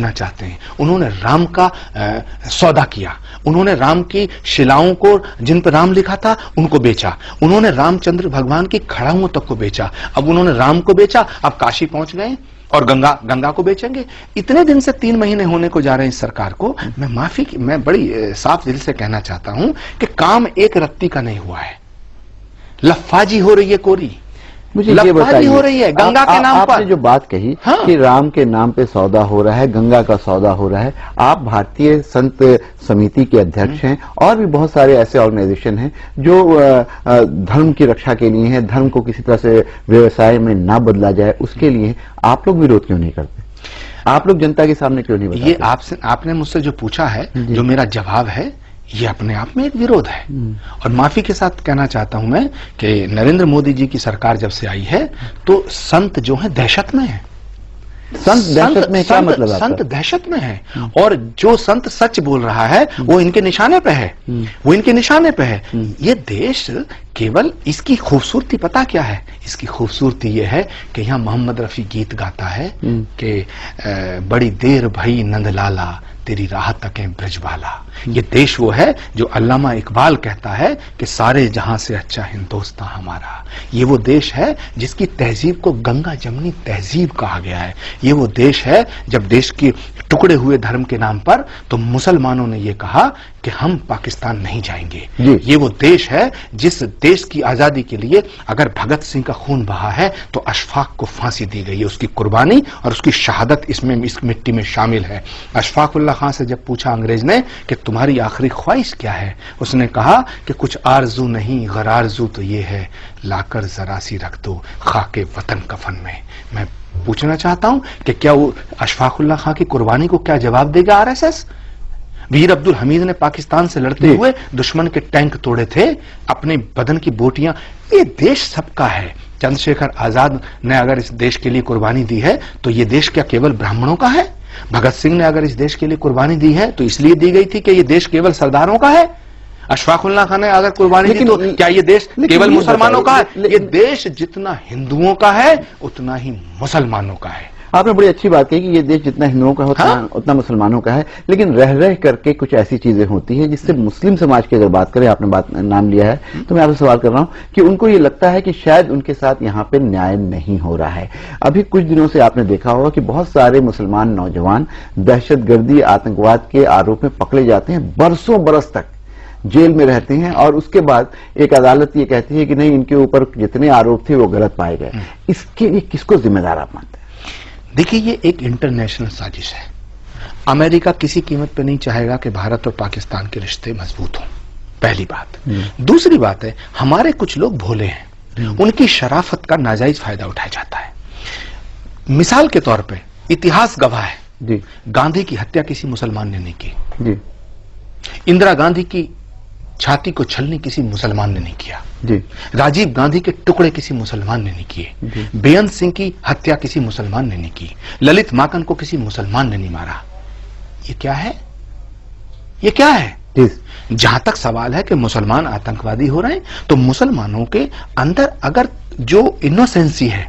बेचना चाहते हैं। उन्होंने राम का सौदा किया, उन्होंने राम की शिलाओं को जिन पर राम लिखा था उनको बेचा, उन्होंने रामचंद्र भगवान की खड़ाओं तक को बेचा। अब उन्होंने राम को बेचा, अब काशी पहुंच गए और गंगा को बेचेंगे। इतने दिन से 3 महीने होने को जा रहे हैं इस सरकार को। मैं बड़ी साफ दिल से कहना चाहता हूं कि काम एक रत्ती का नहीं हुआ है, लफ्फाजी हो रही है कोरी, मुझे ये बताइए, हो रही है गंगा के नाम पर। आपने जो बात कही कि राम के नाम पे सौदा हो रहा है, गंगा का सौदा हो रहा है। आप भारतीय संत समिति के अध्यक्ष हैं और भी बहुत सारे ऐसे ऑर्गेनाइजेशन हैं जो धर्म की रक्षा के लिए हैं, धर्म को किसी तरह से व्यवसाय में ना बदला जाए उसके लिए। आप लोग विरोध क्यों नहीं करते? आप लोग जनता के सामने क्यों नहीं बताते? ये आपने मुझसे जो पूछा है, जो मेरा जवाब है, ये अपने आप में एक विरोध है। और माफी के साथ कहना चाहता हूं मैं कि नरेंद्र मोदी जी की सरकार जब से आई है तो संत जो है दहशत में है। संत दहशत में क्या मतलब? संत दहशत में है और जो संत सच बोल रहा है वो इनके निशाने पे है, वो इनके निशाने पे है। ये देश केवल इसकी खूबसूरती पता क्या है? इसकी खूबसूरती ये है कि यहाँ मोहम्मद रफी गीत गाता है कि बड़ी देर भई नंदलाला तेरी राह तकें ब्रजवाला। ये देश वो है जो अल्लामा इकबाल कहता है कि सारे जहां से अच्छा हिंदुस्तान हमारा। ये वो देश है जिसकी तहजीब को गंगा जमनी तहजीब कहा गया है। ये वो देश है जब देश के टुकड़े हुए धर्म के नाम पर तो मुसलमानों ने ये कहा कि हम पाकिस्तान नहीं जाएंगे। ये वो देश है जिस देश की आजादी के लिए अगर भगत सिंह का खून बहा है तो अशफाक को फांसी दी गई है। उसकी कुर्बानी और उसकी शहादत इसमें इस मिट्टी में शामिल है। अशफाक उल्लाह खां से जब पूछा अंग्रेज ने कि तुम्हारी आखिरी ख्वाहिश क्या है, उसने कहा कि कुछ आरजू नहीं गरारजू तो ये है लाकर जरा सी रख दो खाके वतन कफन में। मैं पूछना चाहता हूं कि क्या वो अशफाक उल्लाह खां की कुर्बानी को क्या जवाब देगा आरएसएस? वीर अब्दुल हमीद ने पाकिस्तान से लड़ते हुए दुश्मन के टैंक तोड़े थे, अपने बदन की बोटियां। ये देश सबका है। चंद्रशेखर आजाद ने अगर इस देश के लिए कुर्बानी दी है तो ये देश क्या केवल ब्राह्मणों का है? भगत सिंह ने अगर इस देश के लिए कुर्बानी दी है तो इसलिए दी गई थी कि ये देश केवल सरदारों का है? अशफाक उल्लाह खान ने अगर कुर्बानी दी तो क्या ये देश केवल मुसलमानों का है? ये देश जितना हिंदुओं का है उतना ही मुसलमानों का है। आपने बड़ी अच्छी बात कही कि ये देश जितना हिंदुओं का होता है उतना मुसलमानों का है, लेकिन रह रह करके कुछ ऐसी चीजें होती हैं जिससे मुस्लिम समाज की अगर बात करें, आपने नाम लिया है तो मैं आपसे सवाल कर रहा हूं कि उनको ये लगता है कि शायद उनके साथ यहाँ पे न्याय नहीं हो रहा है। अभी कुछ दिनों से आपने देखा होगा कि बहुत सारे मुसलमान नौजवान दहशतगर्दी आतंकवाद के आरोप में पकड़े जाते हैं, बरसों बरस तक जेल में रहते हैं और उसके बाद एक अदालत ये कहती है कि नहीं, इनके ऊपर जितने आरोप थे वो गलत पाए गए। इसके लिए किसको जिम्मेदार आप मानते हैं? देखिए, ये एक इंटरनेशनल साजिश है। अमेरिका किसी कीमत पे नहीं चाहेगा कि भारत और पाकिस्तान के रिश्ते मजबूत हों, पहली बात। दूसरी बात है, हमारे कुछ लोग भोले हैं, उनकी शराफत का नाजायज फायदा उठाया जाता है। मिसाल के तौर पे इतिहास गवाह है, गांधी की हत्या किसी मुसलमान ने नहीं की। इंदिरा गांधी की छाती को छलनी किसी मुसलमान ने नहीं किया। राजीव गांधी के टुकड़े किसी मुसलमान ने नहीं किए। बेअंत सिंह की हत्या किसी मुसलमान ने नहीं की। ललित माकन को किसी मुसलमान ने नहीं मारा। ये क्या है? ये क्या है? जहां तक सवाल है कि मुसलमान आतंकवादी हो रहे हैं, तो मुसलमानों के अंदर अगर जो इनोसेंसी है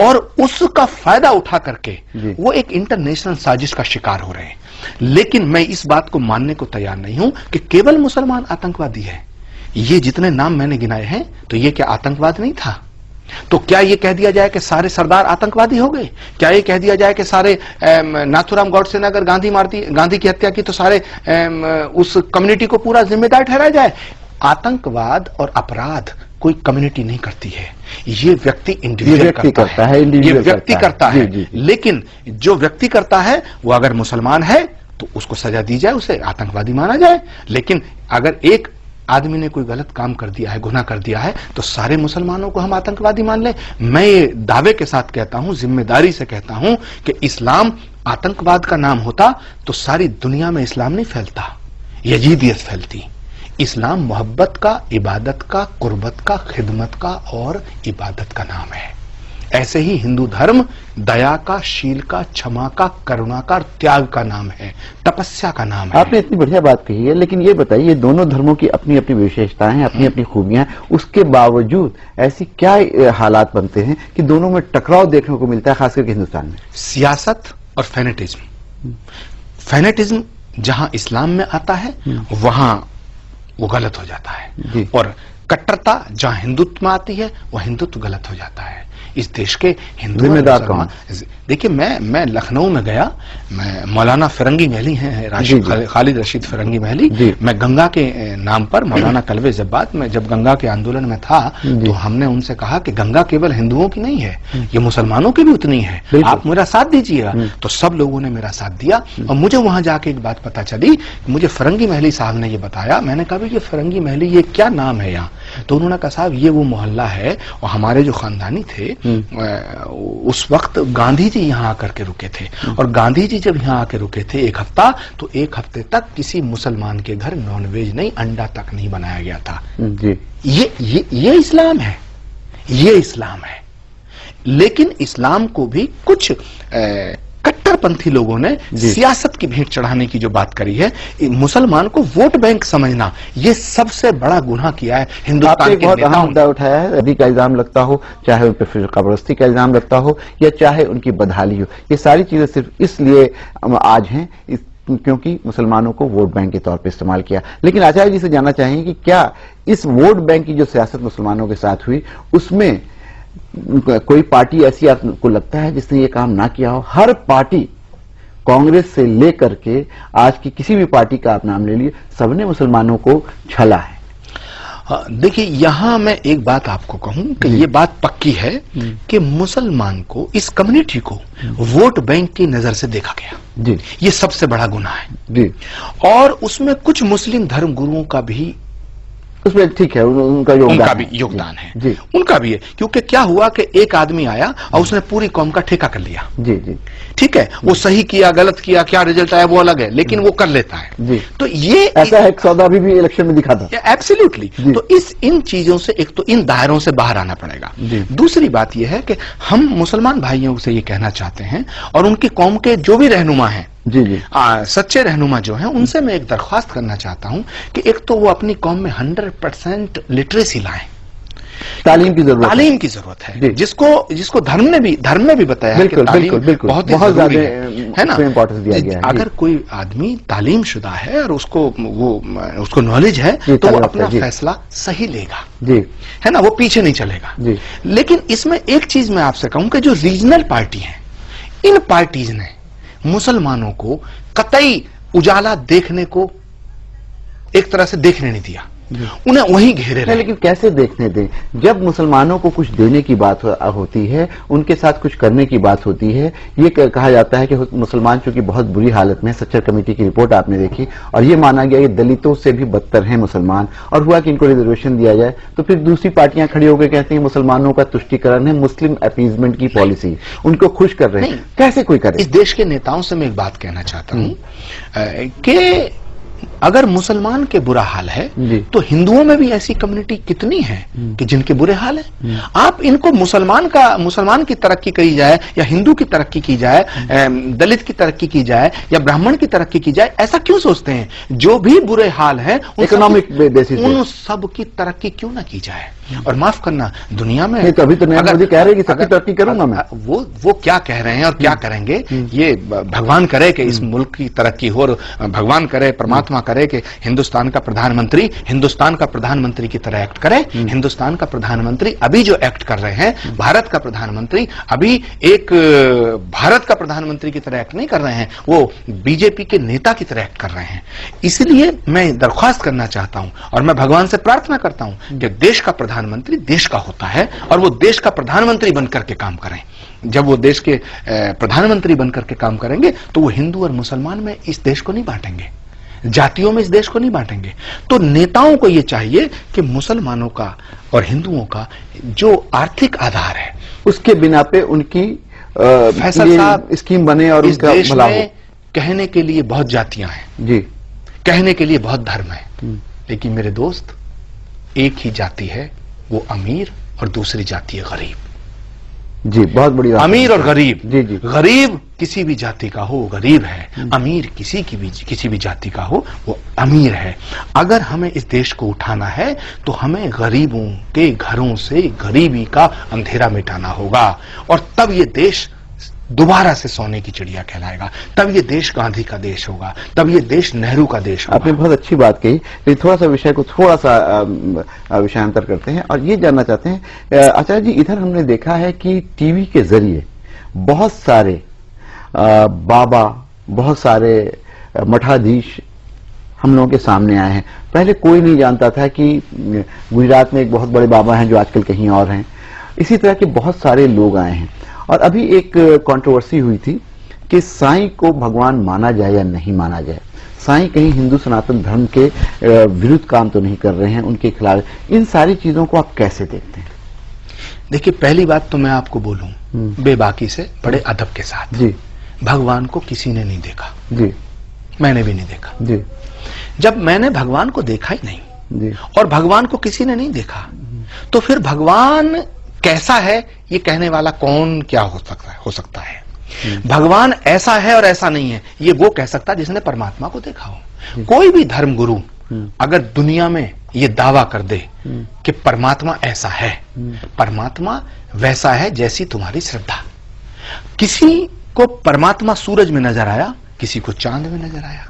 और उसका फायदा उठा करके वो एक इंटरनेशनल साजिश का शिकार हो रहे हैं। लेकिन मैं इस बात को मानने को तैयार नहीं हूं कि केवल मुसलमान आतंकवादी है। ये जितने नाम मैंने गिनाए हैं, तो ये क्या आतंकवाद नहीं था? तो क्या ये कह दिया जाए कि सारे सरदार आतंकवादी हो गए? क्या ये कह दिया जाए कि सारे नाथुराम गॉडसे ने अगर गांधी की हत्या की तो सारे उस कम्युनिटी को पूरा जिम्मेदार ठहराया जाए? आतंकवाद और अपराध कोई कम्युनिटी नहीं करती है, ये व्यक्ति इंडिविजुअल करता है। ये व्यक्ति करता है। लेकिन जो व्यक्ति करता है वो अगर मुसलमान है तो उसको सजा दी जाए, उसे आतंकवादी माना जाए। लेकिन अगर एक आदमी ने कोई गलत काम कर दिया है, गुनाह कर दिया है, तो सारे मुसलमानों को हम आतंकवादी मान लें? मैं ये दावे के साथ कहता हूं, जिम्मेदारी से कहता हूं कि इस्लाम आतंकवाद का नाम होता तो सारी दुनिया में इस्लाम नहीं फैलता, यजीदियत फैलती। इस्लाम मोहब्बत का, इबादत का, कुर्बत का, खिदमत का और इबादत का नाम है। ऐसे ही हिंदू धर्म दया का, शील का, क्षमा का, करुणा का, त्याग का नाम है, तपस्या का नाम है। आपने इतनी बढ़िया बात कही है, लेकिन ये बताइए, ये दोनों धर्मों की अपनी अपनी विशेषताएं हैं, अपनी अपनी खूबियां हैं, उसके बावजूद ऐसी क्या हालात बनते हैं कि दोनों में टकराव देखने को मिलता है, खासकर हिंदुस्तान में? सियासत और फेनेटिज्म, फैनेटिज्म जहां इस्लाम में आता है वहां वो गलत हो जाता है, और कट्टरता जहां हिंदुत्व में आती है वो हिंदुत्व गलत हो जाता है। इस देश के हिंदू जिम्मेदार कौन? देखिए, मैं लखनऊ में गया, मैं मौलाना फिरंगी महली हैं, खालिद रशीद फिरंगी महली, मैं गंगा के नाम पर मौलाना कलवे जब्बात में जब गंगा के आंदोलन में था तो हमने उनसे कहा कि गंगा केवल हिंदुओं की नहीं है, ये मुसलमानों की भी उतनी है, आप मेरा साथ दीजिएगा। तो सब लोगों ने मेरा साथ दिया और मुझे वहां जाके एक बात पता चली, मुझे फिरंगी महली साहब ने ये बताया। मैंने कहा ये फिरंगी महली ये क्या नाम है यहाँ? तो उन्होंने कहा साहब ये वो मोहल्ला है, और हमारे जो खानदानी थे उस वक्त गांधी जी यहाँ आकर के रुके थे, और गांधी जी जब यहाँ आके रुके थे एक हफ्ता, तो एक हफ्ते तक किसी मुसलमान के घर नॉनवेज नहीं, अंडा तक नहीं बनाया गया था। ये इस्लाम है, ये इस्लाम है। लेकिन इस्लाम को भी कुछ कट्टरपंथी लोगों ने सियासत की भेंट चढ़ाने की जो बात करी है, मुसलमान को वोट बैंक समझना, ये सबसे बड़ा गुनाह किया है हिंदुस्तान के नेताओं ने। मुद्दा उठाया है, रद्दी का इल्जाम लगता हो, चाहे उन पर फिरकापरस्ती का इल्जाम लगता हो, या चाहे उनकी बदहाली हो, ये सारी चीजें सिर्फ इसलिए आज हैं क्योंकि मुसलमानों को वोट बैंक के तौर पर इस्तेमाल किया। लेकिन आचार्य जी से जानना चाहेंगे कि क्या इस वोट बैंक की जो सियासत मुसलमानों के साथ हुई, उसमें कोई पार्टी ऐसी आपको लगता है जिसने ये काम ना किया हो? हर पार्टी, कांग्रेस से लेकर के आज की किसी भी पार्टी का आप नाम ले लिए, सबने मुसलमानों को छला है। देखिए, यहां मैं एक बात आपको कहूं कि ये बात पक्की है कि मुसलमान को, इस कम्युनिटी को वोट बैंक की नजर से देखा गया जी। ये सबसे बड़ा गुनाह है जी। और उसमें कुछ मुस्लिम धर्म गुरुओं का भी उसमें ठीक है, उनका भी योगदान है जी। उनका भी है, क्योंकि क्या हुआ कि एक आदमी आया और उसने पूरी कौम का ठेका कर लिया जी जी। ठीक है, वो सही किया गलत किया, क्या रिजल्ट आया वो अलग है, लेकिन वो कर लेता है जी। तो ये ऐसा एक सौदा भी इलेक्शन में दिखा था। एब्सोल्युटली। तो इन चीजों से, एक तो इन दायरों से बाहर आना पड़ेगा। दूसरी बात यह है कि हम मुसलमान भाइयों से ये कहना चाहते हैं, और उनकी कौम के जो भी रहनुमा हैं जी जी, सच्चे रहनुमा जो हैं, उनसे मैं एक दरख्वास्त करना चाहता हूं कि एक तो वो अपनी कौम में 100% लिटरेसी लाएं। तालीम की जरूरत है, जिसको धर्म में भी बताया है कि तालीम बहुत ज्यादा है ना, इंपॉर्टेंस दिया गया है। अगर कोई आदमी तालीम शुदा है और उसको नॉलेज है तो वो अपना फैसला सही लेगा जी, है ना, वो पीछे नहीं चलेगा जी। लेकिन इसमें एक चीज मैं आपसे कहूं कि जो रीजनल पार्टी है, इन पार्टीज ने मुसलमानों को कतई उजाला देखने को एक तरह से देखने नहीं दिया, उन्हें वहीं घेरे रहे। लेकिन कैसे देखने दें जब मुसलमानों को कुछ देने की बात होती है, उनके साथ कुछ करने की बात होती है। ये कहा जाता है कि मुसलमान चूंकि बहुत बुरी हालत में, सच्चर कमेटी की रिपोर्ट आपने देखी, और ये माना गया कि दलितों से भी बदतर हैं मुसलमान, और हुआ कि इनको रिजर्वेशन दिया जाए, तो फिर दूसरी पार्टियां खड़ी होकर कहती हैं मुसलमानों का तुष्टीकरण है, मुस्लिम अपीजमेंट की पॉलिसी, उनको खुश कर रहे हैं। कैसे कोई करे? इस देश के नेताओं से मैं एक बात कहना चाहता हूं कि अगर मुसलमान के बुरा हाल है तो हिंदुओं में भी ऐसी कम्युनिटी कितनी है कि जिनके बुरे हाल है। आप इनको मुसलमान की तरक्की करी जाए, या हिंदू की तरक्की की जाए, दलित की तरक्की की जाए, या ब्राह्मण की तरक्की की जाए, ऐसा क्यों सोचते हैं? जो भी बुरे हाल है इकोनॉमिक बेसिस, उन सब की तरक्की क्यों ना की जाए? और माफ करना, दुनिया में तो अभी तो नरेंद्र मोदी कह रहे हैं कि सबकी तरक्की करूंगा मैं। वो क्या कह रहे हैं और क्या करेंगे, ये भगवान करे कि इस मुल्क की तरक्की हो, और भगवान करे, परमात्मा करे कि हिंदुस्तान का प्रधानमंत्री की तरह एक्ट करे। हिंदुस्तान का प्रधानमंत्री अभी जो एक्ट कर रहे हैं, भारत का प्रधानमंत्री अभी एक भारत का प्रधानमंत्री की तरह एक्ट नहीं कर रहे हैं, वो बीजेपी के नेता की तरह एक्ट कर रहे हैं। इसलिए मैं दरख्वास्त करना चाहता हूं और मैं भगवान से प्रार्थना करता हूं कि देश का प्रधानमंत्री देश का होता है, और वो देश का प्रधानमंत्री बनकर के काम करें। जब वो देश के प्रधानमंत्री बनकर के काम करेंगे तो वो हिंदू और मुसलमान में इस देश को नहीं बांटेंगे, जातियों में इस देश को नहीं बांटेंगे। तो नेताओं को यह चाहिए कि मुसलमानों का और हिंदुओं का जो आर्थिक आधार है, उसके बिना पे उनकी फैसल साहब स्कीम बने, और इस देश में कहने के लिए बहुत जातियां हैं जी, कहने के लिए बहुत धर्म है, लेकिन मेरे दोस्त एक ही जाति है, वो अमीर, और दूसरी जाति है गरीब जी। बहुत बड़ी बात, अमीर और गरीब जी जी। गरीब किसी भी जाति का हो गरीब है, अमीर किसी भी जाति का हो वो अमीर है। अगर हमें इस देश को उठाना है तो हमें गरीबों के घरों से गरीबी का अंधेरा मिटाना होगा, और तब ये देश दोबारा से सोने की चिड़िया कहलाएगा। तब ये देश गांधी का देश होगा, तब ये देश नेहरू का देश होगा। आपने बहुत अच्छी बात कही, लेकिन थोड़ा सा विषय को थोड़ा सा विषयांतर करते हैं और ये जानना चाहते हैं आचार्य जी, इधर हमने देखा है कि टीवी के जरिए बहुत सारे बाबा, बहुत सारे मठाधीश हम लोगों के सामने आए हैं। पहले कोई नहीं जानता था कि गुजरात में एक बहुत बड़े बाबा हैं जो आजकल कहीं और हैं। इसी तरह के बहुत सारे लोग आए हैं और अभी एक कंट्रोवर्सी हुई थी कि साईं को भगवान माना जाए या नहीं माना जाए। साईं कहीं हिंदू सनातन धर्म के विरुद्ध काम तो नहीं कर रहे हैं, उनके खिलाफ। इन सारी चीजों को आप कैसे देखते हैं? देखिए, पहली बात तो मैं आपको बोलूं बेबाकी से, बड़े अदब के साथ जी, भगवान को किसी ने नहीं देखा जी, मैंने भी नहीं देखा जी। जब मैंने भगवान को देखा ही नहीं जी, और भगवान को किसी ने नहीं देखा, तो फिर भगवान कैसा है ये कहने वाला कौन क्या हो सकता है? भगवान ऐसा है और ऐसा नहीं है ये वो कह सकता है जिसने परमात्मा को देखा हो। कोई भी धर्म गुरु अगर दुनिया में ये दावा कर दे कि परमात्मा ऐसा है, परमात्मा वैसा है जैसी तुम्हारी श्रद्धा। किसी को परमात्मा सूरज में नजर आया, किसी को चांद में नजर आया,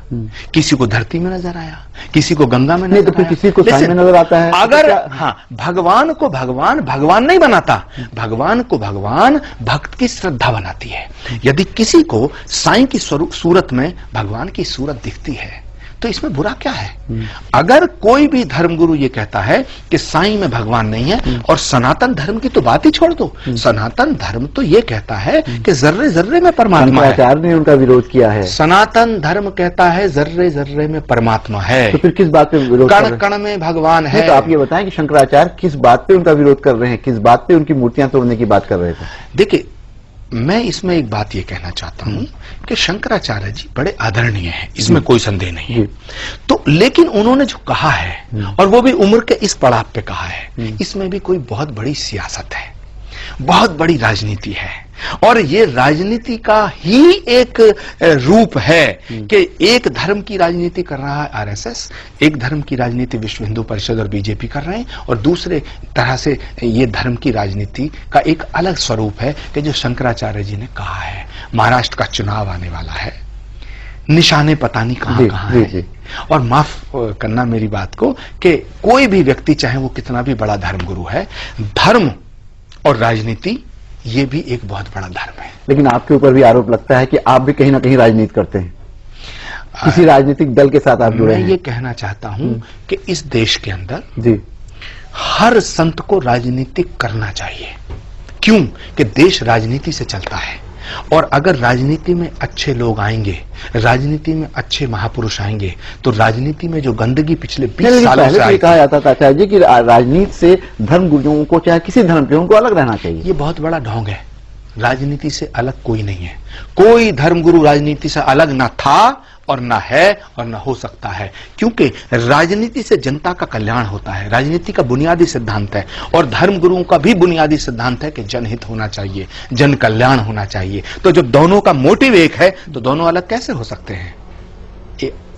किसी को धरती में नजर आया, किसी को गंगा में नजर आया। तो फिर किसी को साईं में नजर आता है। अगर हाँ, भगवान को भगवान नहीं बनाता, भगवान को भगवान भक्त की श्रद्धा बनाती है। यदि किसी को साईं की सूरत में भगवान की सूरत दिखती है तो इसमें बुरा क्या है? अगर कोई भी धर्मगुरु ये कहता है कि साईं में भगवान नहीं है, और सनातन धर्म की तो बात ही छोड़ दो, सनातन धर्म तो ये कहता है कि जर्रे जर्रे में परमात्मा है। शंकराचार्य ने उनका विरोध किया है। सनातन धर्म कहता है जर्रे जर्रे में परमात्मा है, तो फिर किस बात पे विरोध कर रहे हैं? कण कण में भगवान है। तो आप ये बताएं कि शंकराचार्य किस बात पे उनका विरोध कर रहे हैं, किस बात पे उनकी मूर्तियां तोड़ने की बात कर रहे थे? देखिए, मैं इसमें एक बात ये कहना चाहता हूं कि शंकराचार्य जी बड़े आदरणीय हैं, इसमें कोई संदेह नहीं है। तो लेकिन उन्होंने जो कहा है, और वो भी उम्र के इस पड़ाव पे कहा है, इसमें भी कोई बहुत बड़ी सियासत है, बहुत बड़ी राजनीति है। और ये राजनीति का ही एक रूप है कि एक धर्म की राजनीति कर रहा है आरएसएस, एक धर्म की राजनीति विश्व हिंदू परिषद और बीजेपी कर रहे हैं, और दूसरे तरह से ये धर्म की राजनीति का एक अलग स्वरूप है कि जो शंकराचार्य जी ने कहा है। महाराष्ट्र का चुनाव आने वाला है, निशाने पता नहीं कहां कहां है। और माफ करना मेरी बात को कि कोई भी व्यक्ति, चाहे वो कितना भी बड़ा धर्मगुरु है, धर्म और राजनीति ये भी एक बहुत बड़ा धर्म है। लेकिन आपके ऊपर भी आरोप लगता है कि आप भी कहीं ना कहीं राजनीति करते हैं, किसी राजनीतिक दल के साथ आप जुड़े हैं। मैं ये कहना चाहता हूं कि इस देश के अंदर जी हर संत को राजनीति करना चाहिए। क्यों? कि देश राजनीति से चलता है, और अगर राजनीति में अच्छे लोग आएंगे, राजनीति में अच्छे महापुरुष आएंगे, तो राजनीति में जो गंदगी पिछले 20 सालों से आई, कहा जाता था आचार्य जी कि राजनीति से धर्म गुरुओं को, चाहे किसी धर्म के, उनको अलग रहना चाहिए। ये बहुत बड़ा ढोंग है। राजनीति से अलग कोई नहीं है, कोई धर्मगुरु राजनीति से अलग ना था और ना है और ना हो सकता है, क्योंकि राजनीति से जनता का कल्याण होता है, राजनीति का बुनियादी सिद्धांत है, और धर्मगुरुओं का भी बुनियादी सिद्धांत है कि जनहित होना चाहिए, जन कल्याण होना चाहिए। तो जब दोनों का मोटिव एक है तो दोनों अलग कैसे हो सकते हैं?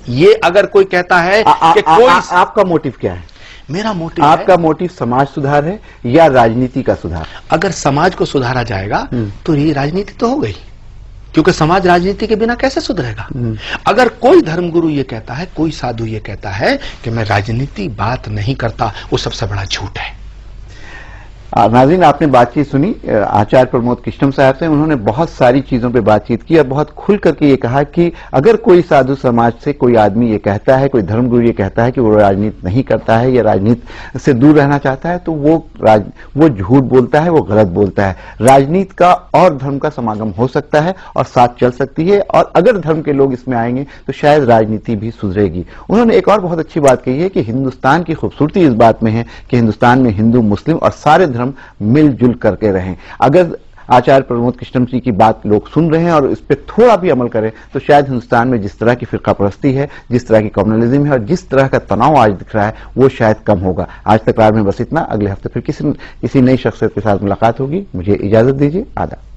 ये अगर कोई कहता है कि कोई आपका मोटिव क्या है? मेरा मोटिव, आपका मोटिव समाज सुधार है या राजनीति का सुधार? अगर समाज को सुधारा जाएगा तो ये राजनीति तो हो गई, क्योंकि समाज राजनीति के बिना कैसे सुधरेगा? अगर कोई धर्मगुरु ये कहता है, कोई साधु ये कहता है कि मैं राजनीति बात नहीं करता, वो सबसे बड़ा झूठ है। नाज़रीन, आपने बातचीत सुनी आचार्य प्रमोद कृष्णम साहब से। उन्होंने बहुत सारी चीजों पे बातचीत की और बहुत खुल करके ये कहा कि अगर कोई साधु समाज से कोई आदमी ये कहता है, कोई धर्मगुरु ये कहता है कि वो राजनीति नहीं करता है या राजनीति से दूर रहना चाहता है, तो वो झूठ बोलता है, वो गलत बोलता है। राजनीति का और धर्म का समागम हो सकता है और साथ चल सकती है, और अगर धर्म के लोग इसमें आएंगे तो शायद राजनीति भी सुधरेगी। उन्होंने एक और बहुत अच्छी बात कही है कि हिंदुस्तान की खूबसूरती इस बात में है कि हिंदुस्तान में हिंदू, मुस्लिम और सारे धर्म मिलजुल करके रहें। अगर आचार्य प्रमोद कृष्णम जी की बात लोग सुन रहे हैं और इस पर थोड़ा भी अमल करें तो शायद हिंदुस्तान में जिस तरह की फिरका परस्ती है, जिस तरह की कम्युनलिज्म है और जिस तरह का तनाव आज दिख रहा है, वो शायद कम होगा। आज तक में बस इतना। अगले हफ्ते फिर किसी नई शख्सियत के साथ मुलाकात होगी। मुझे इजाजत दीजिए। आदाब।